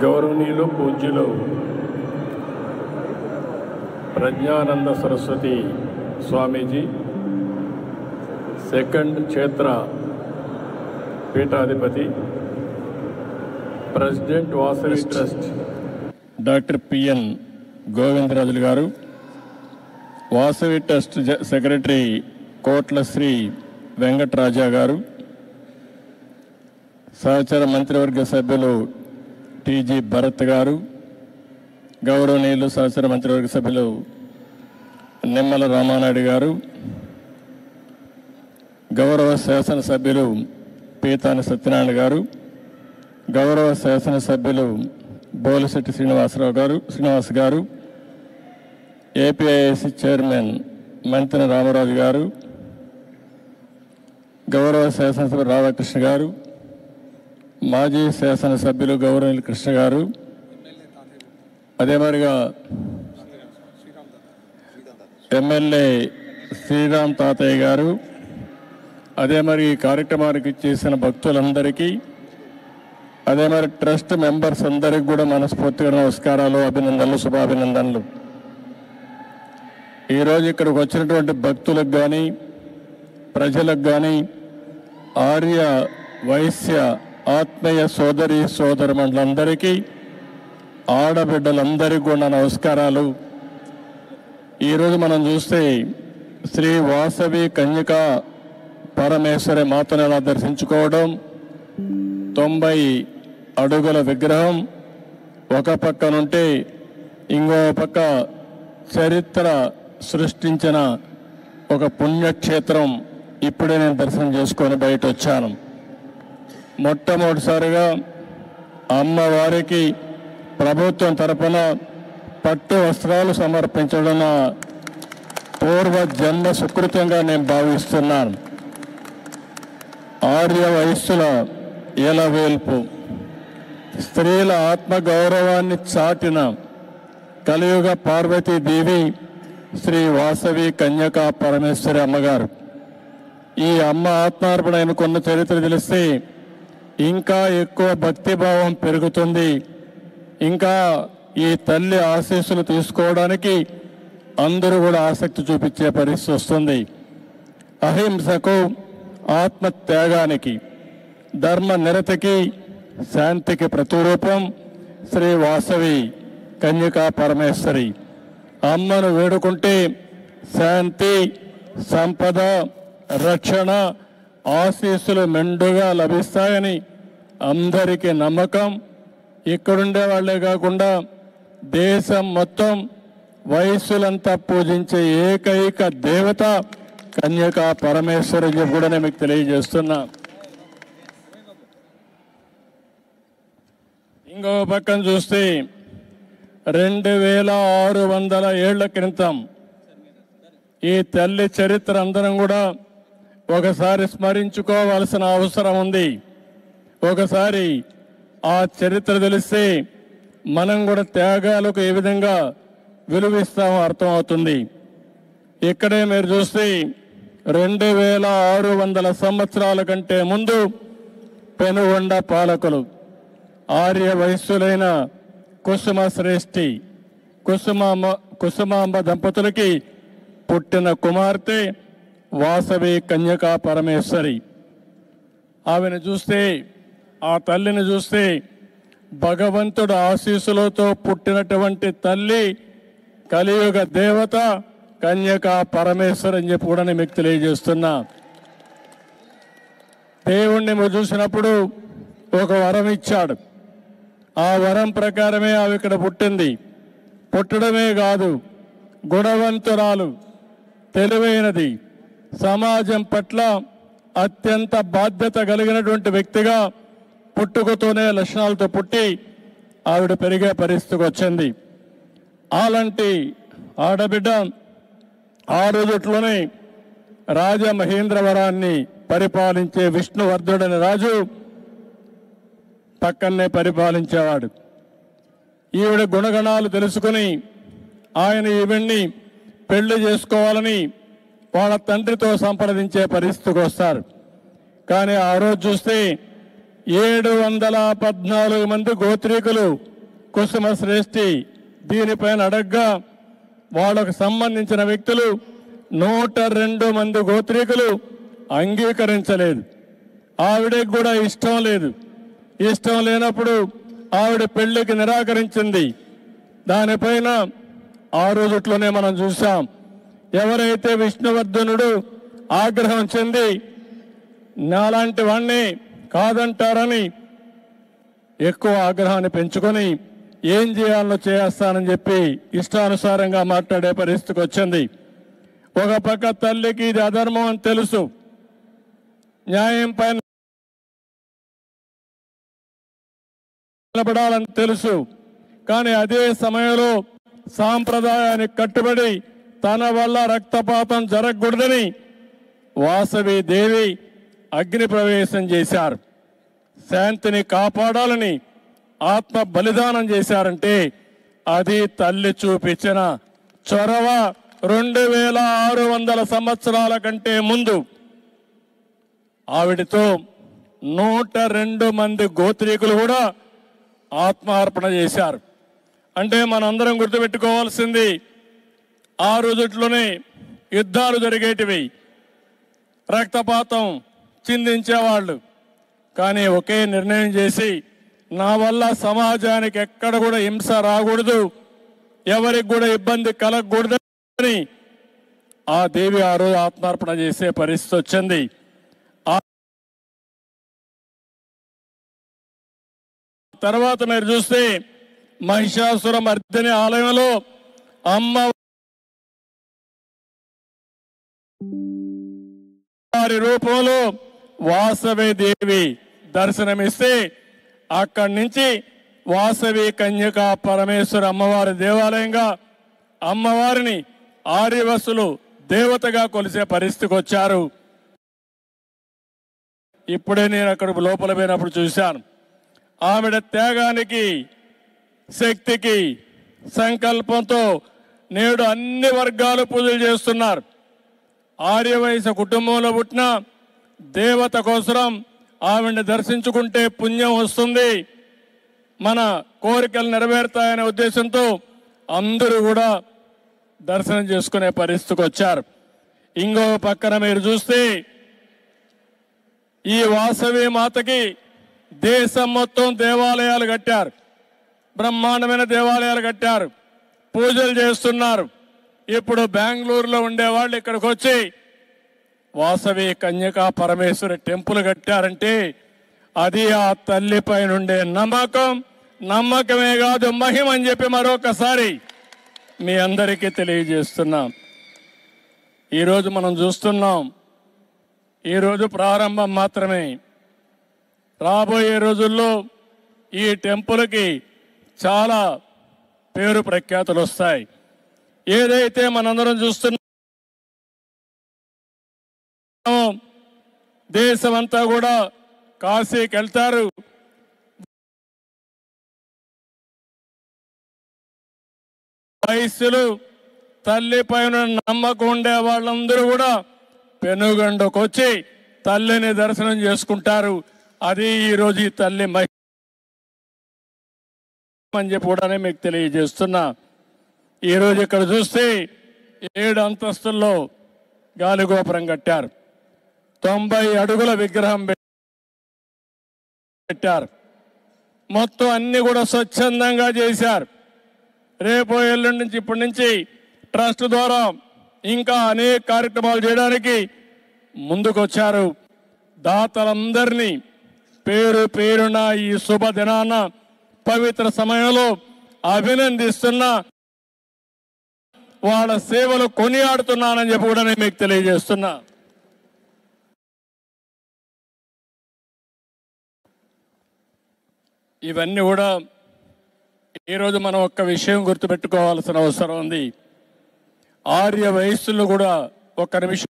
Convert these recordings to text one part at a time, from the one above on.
గౌరవనీయులు పూజ్యులు ప్రజ్ఞానంద సరస్వతి స్వామీజీ సెకండ్ క్షేత్ర పీఠాధిపతి, president Vasavi trust doctor PN Govindarajulu గారు, వాసవి ట్రస్ట్ సెక్రటరీ కోట్ల శ్రీ వెంకటరాజా గారు, సహచర మంత్రివర్గ సభ్యులు టీజీ భరత్ గారు, గౌరవనీయులు సహచర మంత్రివర్గ సభ్యులు నిమ్మల రామానాయుడు గారు, గౌరవ శాసనసభ్యులు పీతాని సత్యనారాయణ గారు, గౌరవ శాసనసభ్యులు బోలిశెట్టి శ్రీనివాస్ గారు, ఏపీఐఏసీ చైర్మన్ మంత్రి రామరాజు గారు, గౌరవ శాసనసభ్యులు రాధాకృష్ణ గారు, మాజీ శాసనసభ్యులు గౌరవనీయులు కృష్ణ గారు, అదే మరిగా ఎమ్మెల్యే శ్రీరామ్ తాతయ్య గారు, అదే మరి ఈ కార్యక్రమానికి చేసిన భక్తులందరికీ, అదే మరి ట్రస్ట్ మెంబర్స్ అందరికీ కూడా మనస్ఫూర్తిగా నమస్కారాలు, అభినందనలు, శుభాభినందనలు. ఈరోజు ఇక్కడికి వచ్చినటువంటి భక్తులకు కానీ, ప్రజలకు కానీ, ఆర్య వైశ్య ఆత్మీయ సోదరి సోదరుమండలందరికీ, ఆడబిడ్డలందరికీ కూడా నమస్కారాలు. ఈరోజు మనం చూస్తే శ్రీ వాసవి కన్యకా పరమేశ్వరి మాతను ఎలా దర్శించుకోవడం, 90 అడుగుల విగ్రహం ఒక పక్కనుంటే ఇంకో పక్క చరిత్ర సృష్టించిన ఒక పుణ్యక్షేత్రం ఇప్పుడే నేను దర్శనం చేసుకొని బయట వచ్చాను. మొట్టమొదటిసారిగా అమ్మవారికి ప్రభుత్వం తరపున పట్టు వస్త్రాలు సమర్పించడం నా పూర్వ జన్మ సుకృతంగా నేను భావిస్తున్నాను. ఆర్య వయస్సుల ఎలవేల్పు, స్త్రీల ఆత్మగౌరవాన్ని చాటిన కలియుగ పార్వతీదేవి శ్రీ వాసవి కన్యకా పరమేశ్వరి అమ్మగారు. ఈ అమ్మ ఆత్మార్పణ అనుకున్న చరిత్ర తెలిస్తే ఇంకా ఎక్కువ భక్తిభావం పెరుగుతుంది. ఇంకా ఈ తల్లి ఆశీస్సులు తీసుకోవడానికి అందరూ కూడా ఆసక్తి చూపించే పరిస్థితి వస్తుంది. అహింసకు, ఆత్మత్యాగానికి, ధర్మ నిరతికి, శాంతికి ప్రతిరూపం శ్రీ వాసవి కన్యకా పరమేశ్వరి. అమ్మను వేడుకుంటే శాంతి, సంపద, రక్షణ, ఆశీస్సులు మెండుగా లభిస్తాయని అందరికీ నమ్మకం. ఇక్కడుండే వాళ్లే కాకుండా దేశం మొత్తం వయస్సులంతా పూజించే ఏకైక దేవత కన్యకా పరమేశ్వరి అని కూడా నేను మీకు తెలియజేస్తున్నా. ఇంకో పక్కన చూస్తే 2600 ఏళ్ల క్రితం ఈ తల్లి చరిత్ర అందరం కూడా ఒకసారి స్మరించుకోవాల్సిన అవసరం ఉంది. ఒకసారి ఆ చరిత్ర తెలిస్తే మనం కూడా త్యాగాలకు ఏ విధంగా విలువిస్తామో అర్థమవుతుంది. ఇక్కడే మీరు చూస్తే 2600 సంవత్సరాల కంటే ముందు పెనుగొండ పాలకులు ఆర్య వయస్సులైన కుసుమ శ్రేష్ఠి కుసుమాంబ దంపతులకి పుట్టిన కుమార్తె వాసవి కన్యకా పరమేశ్వరి. ఆమెను చూస్తే, ఆ తల్లిని చూస్తే భగవంతుడు ఆశీస్సులతో పుట్టినటువంటి తల్లి కలియుగ దేవత కన్యకా పరమేశ్వరి అని చెప్పి కూడా నేను మీకు తెలియజేస్తున్నా. దేవుణ్ణి చూసినప్పుడు ఒక వరం ఇచ్చాడు. ఆ వరం ప్రకారమే ఆమె ఇక్కడ పుట్టింది. పుట్టడమే కాదు, గుణవంతురాలు, తెలివైనది, సమాజం పట్ల అత్యంత బాధ్యత కలిగినటువంటి వ్యక్తిగా పుట్టుకతోనే లక్షణాలతో పుట్టి ఆవిడ పెరిగే పరిస్థితికి వచ్చింది. అలాంటి ఆడబిడ్డ ఆ రోజుట్లోనే రాజమహేంద్రవరాన్ని పరిపాలించే విష్ణువర్ధుడని రాజు పక్కనే పరిపాలించేవాడు. ఈవిడ గుణగణాలు తెలుసుకుని ఆయన ఈవిడ్ని పెళ్లి చేసుకోవాలని వాళ్ళ తండ్రితో సంప్రదించే పరిస్థితికి వస్తారు. కానీ ఆ రోజు చూస్తే 714 మంది గోత్రీకులు కుసుమ శ్రేష్ఠి దీనిపైన అడగ్గా వాళ్ళకు సంబంధించిన వ్యక్తులు 102 మంది గోత్రీకులు అంగీకరించలేదు. ఆవిడకి కూడా ఇష్టం లేదు. ఇష్టం లేనప్పుడు ఆవిడ పెళ్లికి నిరాకరించింది. దానిపైన ఆ రోజుట్లోనే మనం చూసాం. ఎవరైతే విష్ణువర్ధనుడు ఆగ్రహం చెంది నాలాంటి వాణ్ణి కాదంటారని ఎక్కువ ఆగ్రహాన్ని పెంచుకొని ఏం చేయాలో చేస్తానని చెప్పి ఇష్టానుసారంగా మాట్లాడే పరిస్థితికి వచ్చింది. ఒక పక్క తల్లికి ఇది అధర్మం అని తెలుసు, న్యాయం పైన నిలబడాలని తెలుసు. కానీ అదే సమయంలో సాంప్రదాయానికి కట్టుబడి తన వల్ల రక్తపాతం జరగకూడదని వాసవి దేవి అగ్ని ప్రవేశం చేశారు. శాంతిని కాపాడాలని ఆత్మ బలిదానం చేశారంటే అది తల్లి చూపించిన చొరవ. 2600 సంవత్సరాల కంటే ముందు ఆవిడతో 102 మంది గోత్రీకులు కూడా ఆత్మార్పణ చేశారు. అంటే మనందరం గుర్తుపెట్టుకోవాల్సింది, ఆ రోజుట్లోనే యుద్ధాలు జరిగేటివి, రక్తపాతం చిందించేవాళ్ళు. కానీ ఒకే నిర్ణయం చేసి నా వల్ల సమాజానికి ఎక్కడ కూడా హింస రాకూడదు, ఎవరికి కూడా ఇబ్బంది కలగకూడదని ఆ దేవి ఆ రోజు ఆత్మార్పణ చేసే పరిస్థితి వచ్చింది. తర్వాత మీరు చూస్తే మహిషాసుర మర్దిని ఆలయంలో అమ్మవారి రూపంలో వాసవి దేవి దర్శనమిస్తే అక్కడి నుంచి వాసవి కన్యక పరమేశ్వర అమ్మవారి దేవాలయంగా అమ్మవారిని ఆర్యవసులు దేవతగా కొలిసే పరిస్థితికి వచ్చారు. ఇప్పుడే నేను అక్కడ లోపల పోయినప్పుడు చూశాను. ఆవిడ త్యాగానికి, శక్తికి, సంకల్పంతో నేడు అన్ని వర్గాలు పూజలు చేస్తున్నారు. ఆర్యవైశ్య కుటుంబంలో పుట్టిన దేవత కోసం ఆవిడని దర్శించుకుంటే పుణ్యం వస్తుంది, మన కోరికలు నెరవేరుతాయనే ఉద్దేశంతో అందరూ కూడా దర్శనం చేసుకునే పరిస్థితికి వచ్చారు. ఇంకో పక్కన మీరు చూస్తే ఈ వాసవి మాతకి దేశం మొత్తం దేవాలయాలు కట్టారు, బ్రహ్మాండమైన దేవాలయాలు కట్టారు, పూజలు చేస్తున్నారు. ఇప్పుడు బెంగళూరులో ఉండేవాళ్ళు ఇక్కడికి వచ్చి వాసవి కన్యకా పరమేశ్వరి టెంపుల్ కట్టారంటే అది ఆ తల్లిపై నుండే నమ్మకమే కాదు మహిమ అని చెప్పి మరొకసారి మీ అందరికీ తెలియజేస్తున్నాం. ఈరోజు మనం చూస్తున్నాం, ఈరోజు ప్రారంభం మాత్రమే. రాబోయే రోజుల్లో ఈ టెంపుల్కి చాలా పేరు ప్రఖ్యాతులు వస్తాయి. ఏదైతే మనందరం చూస్తున్నామో దేశమంతా కూడా కాశీకి వెళ్తారు. వయస్సులు తల్లి పైన నమ్మకం ఉండే వాళ్ళందరూ కూడా పెనుగండకు వచ్చి తల్లిని దర్శనం చేసుకుంటారు. అది ఈరోజు ఈ తల్లి అని చెప్పి కూడా మీకు తెలియజేస్తున్నా. ఈరోజు ఇక్కడ చూస్తే 7 అంతస్తుల్లో గాలిగోపురం కట్టారు, 90 అడుగుల విగ్రహం పెట్టారు. మొత్తం అన్ని కూడా స్వచ్ఛందంగా చేశారు. రేపు ఎల్లుండి నుంచి ఇప్పటి నుంచి ట్రస్ట్ ద్వారా ఇంకా అనేక కార్యక్రమాలు చేయడానికి ముందుకొచ్చారు. దాతలందరినీ పేరు పేరున ఈ శుభదినాన పవిత్ర సమయంలో అభినందిస్తున్నా, వాళ్ళ సేవలు కొనియాడుతున్నానని చెప్పి కూడా నేను మీకు తెలియజేస్తున్నా. ఇవన్నీ కూడా ఈరోజు మనం ఒక్క విషయం గుర్తుపెట్టుకోవాల్సిన అవసరం ఉంది. ఆర్య వయస్సులు కూడా ఒక్క నిమిషం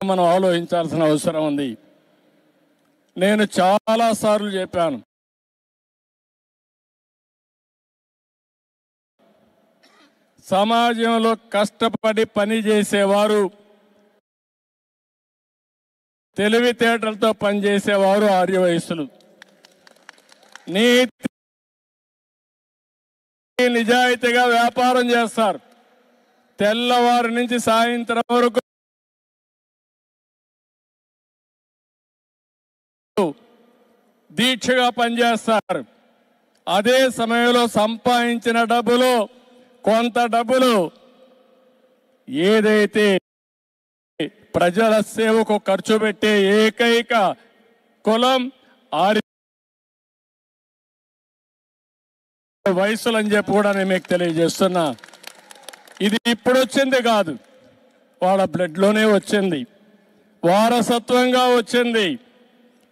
మనం ఆలోచించాల్సిన అవసరం ఉంది. నేను చాలా సార్లు చెప్పాను, సమాజంలో కష్టపడి పని చేసేవారు తెలివితేటలతో పనిచేసేవారు ఆర్యవయస్సులు. నీతి నిజాయితీగా వ్యాపారం చేస్తారు. తెల్లవారి నుంచి సాయంత్రం వరకు దీక్షగా పనిచేస్తారు. అదే సమయంలో సంపాదించిన డబ్బులు కొంత డబ్బులు ఏదైతే ప్రజల సేవకు ఖర్చు పెట్టే ఏకైక కులం ఆర్య వయసులు అని చెప్పి కూడా నేను మీకు తెలియజేస్తున్నా. ఇది ఇప్పుడు వచ్చింది కాదు, వాళ్ళ బ్లడ్లోనే వచ్చింది, వారసత్వంగా వచ్చింది.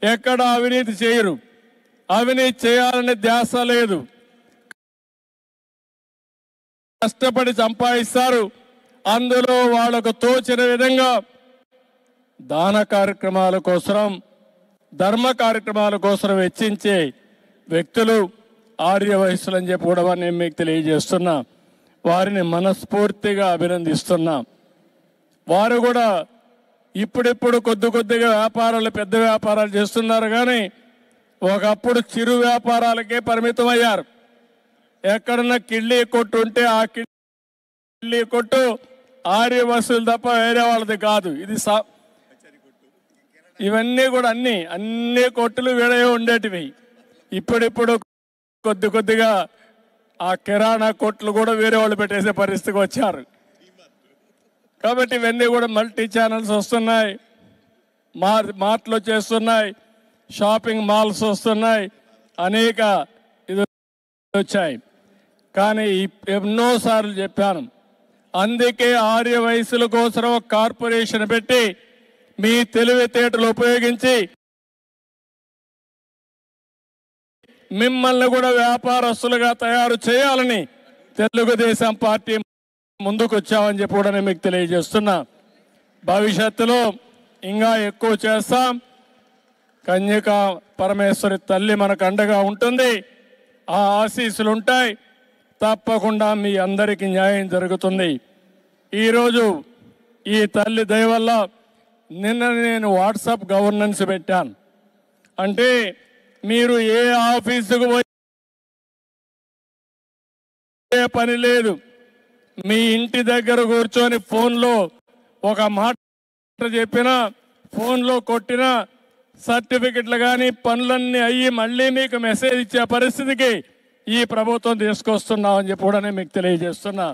ఎక్కడ అవినీతి చేయరు, అవినీతి చేయాలనే ధ్యాస లేదు. కష్టపడి సంపాదిస్తారు. అందులో వాళ్లకు తోచిన విధంగా దాన కార్యక్రమాల కోసం, ధర్మ కార్యక్రమాల కోసం వెచ్చించే వ్యక్తులు ఆర్య వయస్సులు అని చెప్పి కూడా నేను మీకు తెలియజేస్తున్నా. వారిని మనస్ఫూర్తిగా అభినందిస్తున్నా. వారు కూడా ఇప్పుడిప్పుడు కొద్దిగా వ్యాపారాలు, పెద్ద వ్యాపారాలు చేస్తున్నారు. కానీ ఒకప్పుడు చిరు వ్యాపారాలకే పరిమితం అయ్యారు. ఎక్కడన్నా కిళ్ళీ కొట్టు ఉంటే ఆ కిళ్ళీ కొట్టు ఆర్య వసూలు తప్ప వేరే వాళ్ళది కాదు. ఇది ఇవన్నీ కూడా అన్ని కొట్టులు వేరే ఉండేటివి. ఇప్పుడిప్పుడు కొద్దిగా ఆ కిరాణా కొట్లు కూడా వేరే వాళ్ళు పెట్టేసే పరిస్థితికి వచ్చారు. కాబట్టి ఇవన్నీ కూడా మల్టీ ఛానల్స్ వస్తున్నాయి, మార్ట్లు వచ్చేస్తున్నాయి, షాపింగ్ మాల్స్ వస్తున్నాయి, అనేక ఇది వచ్చాయి. కానీ ఎన్నోసార్లు చెప్పాను, అందుకే ఆర్య వయసుల కోసం ఒక కార్పొరేషన్ పెట్టి మీ తెలివితేటలు ఉపయోగించి మిమ్మల్ని కూడా వ్యాపారస్తులుగా తయారు చేయాలని తెలుగుదేశం పార్టీ ముందుకు వచ్చామని చెప్పి కూడా నేను మీకు తెలియజేస్తున్నా. భవిష్యత్తులో ఇంకా ఎక్కువ చేస్తాం. కన్యకా పరమేశ్వరి తల్లి మనకు అండగా ఉంటుంది. ఆ ఆశీస్సులు ఉంటాయి. తప్పకుండా మీ అందరికీ న్యాయం జరుగుతుంది. ఈరోజు ఈ తల్లి దయ వల్ల నిన్న నేను వాట్సాప్ గవర్నెన్స్ పెట్టాను. అంటే మీరు ఏ ఆఫీసుకు పోయే పని లేదు. మీ ఇంటి దగ్గర కూర్చొని ఫోన్లో ఒక మాట చెప్పినా, ఫోన్లో కొట్టినా సర్టిఫికెట్లు కానీ పనులన్నీ అయ్యి మళ్ళీ మీకు మెసేజ్ ఇచ్చే పరిస్థితికి ఈ ప్రభుత్వం తీసుకొస్తున్నామని చెప్పి కూడా నేను మీకు తెలియజేస్తున్నా.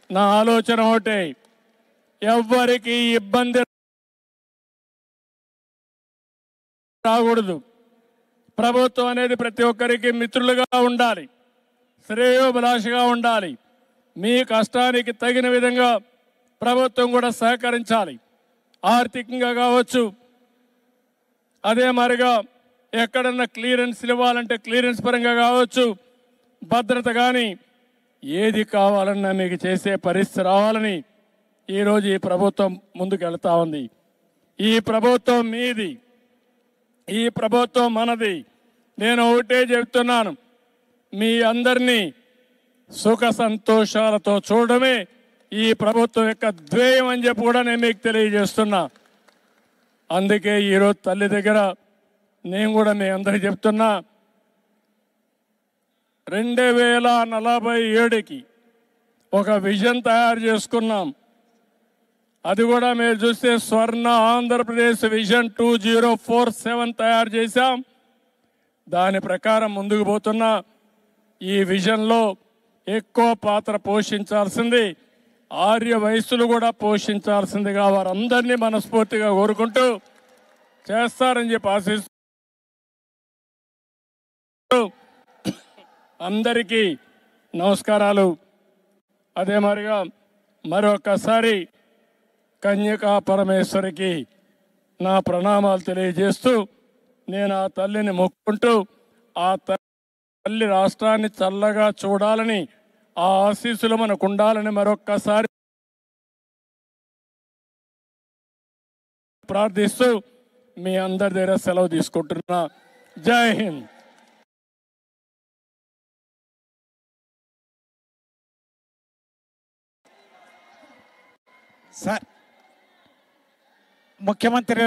నా ఆలోచన ఒకటే, ఎవ్వరికి ఇబ్బంది రాకూడదు. ప్రభుత్వం అనేది ప్రతి ఒక్కరికి మిత్రులుగా ఉండాలి, శ్రేయోభిలాషగా ఉండాలి. మీ కష్టానికి తగిన విధంగా ప్రభుత్వం కూడా సహకరించాలి. ఆర్థికంగా కావచ్చు, అదే మరిగా ఎక్కడన్నా క్లియరెన్స్ ఇవ్వాలంటే క్లియరెన్స్ పరంగా కావచ్చు, భద్రత కానీ ఏది కావాలన్నా మీకు చేసే పరిస్థితి రావాలని ఈరోజు ఈ ప్రభుత్వం ముందుకు వెళ్తా ఉంది. ఈ ప్రభుత్వం మీది, ఈ ప్రభుత్వం మనది. నేను ఒకటే చెప్తున్నాను, మీ అందరినీ సుఖ సంతోషాలతో చూడడమే ఈ ప్రభుత్వం యొక్క ధ్యేయం అని చెప్పి కూడా నేను మీకు తెలియజేస్తున్నా. అందుకే ఈరోజు తల్లి దగ్గర నేను కూడా మీ అందరికీ చెప్తున్నా, 2047కి ఒక విజన్ తయారు చేసుకున్నాం. అది కూడా మీరు చూస్తే స్వర్ణ ఆంధ్రప్రదేశ్ విజన్ 2047 తయారు చేశాం. దాని ప్రకారం ముందుకు పోతున్నా. ఈ విజన్లో ఎక్కువ పాత్ర పోషించాల్సింది ఆర్య వయస్సులు కూడా పోషించాల్సిందిగా వారందరినీ మనస్ఫూర్తిగా కోరుకుంటూ చేస్తారని చెప్పి ఆశిస్తూ అందరికీ నమస్కారాలు. అదే మరిగా మరొకసారి కన్యకా పరమేశ్వరికి నా ప్రణామాలు తెలియజేస్తూ నేను ఆ తల్లిని మొక్కుంటూ ఆ తల్లి రాష్ట్రాన్ని చల్లగా చూడాలని, ఆ ఆశీస్సులు మనకు ఉండాలని మరొక్కసారి ప్రార్థిస్తూ మీ అందరి దగ్గర సెలవు తీసుకుంటున్నా. జై హింద్. సార్, ముఖ్యమంత్రి